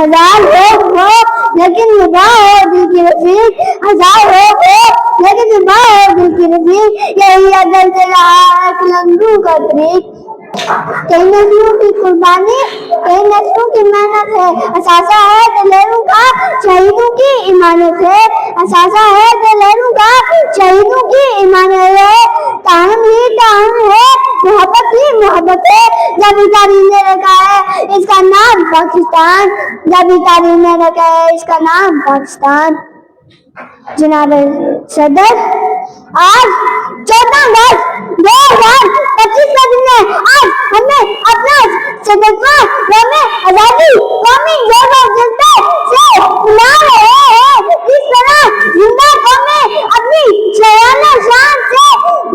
हजार हो लेकिन निगाह हो दिल की रफीक, हजार हो लेकिन निगाह हो दिल की रफीक, यही अदल से रहा है कलंदू का तरीक। कई नस्लों की कुर्बानी, कई नस्लों की मेहनत है, असासा है दलेरों का, शहीदों की इमानत है, असासा है दलेरों का, शहीदों की इमानत है। ताहम ही ताहम है, मोहब्बत ही मोहब्बत है, जब तारीख ने रखा है इसका नाम पाकिस्तान, जब तारीख ने रखा है इसका नाम पाकिस्तान। जनाब सदर, आज 14 अगस्त 2025 का दिन है। आज हमने अपना सदस्यता में आजादी कौमी जज्बा जज्बे से मिला रहे हैं। जिस तरह जिंदा कौमें अपनी शायाना शान से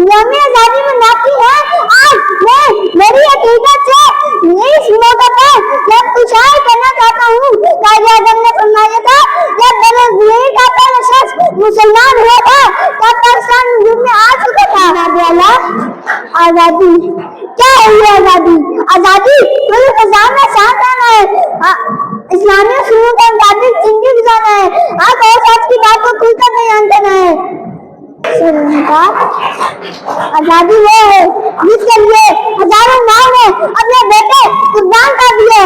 यौम आजादी मनाती है, आज मैं मेरी हकीकत से इस मौके पर जब कुशाई करना चाहता हूँ। कायदे आज़म ने फरमाया था, जब बेनज़ीर का पहला शख्स मुसलमान हुआ था तब पाकिस्तान वजूद में आ चुका था। आजादी क्या है? ये आजादी, आजादी पूरे निज़ाम में साथ रहना है, इस्लामी उसूलों के मुताबिक जिंदगी गुजारना है, हक और सच की बात को खुलकर बयान करना है। आजादी वो है जिसके लिए हजारों माँ ने अपने बेटे कुर्बान कर दिए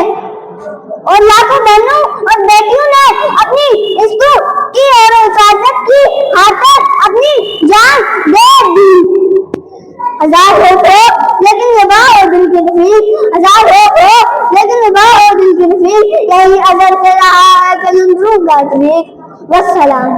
और लाखों बहनों और बेटियों ने अपनी इज्जत की और हिफाजत की खातिर अपनी जान दे दी। हजार हो लेकिन निभाओ हो दिल की रफीक, हजार हो लेकिन निभाओ हो दिल की रफीक, यही अदल से रहा है कलंदू का तरीक। वस्सलाम।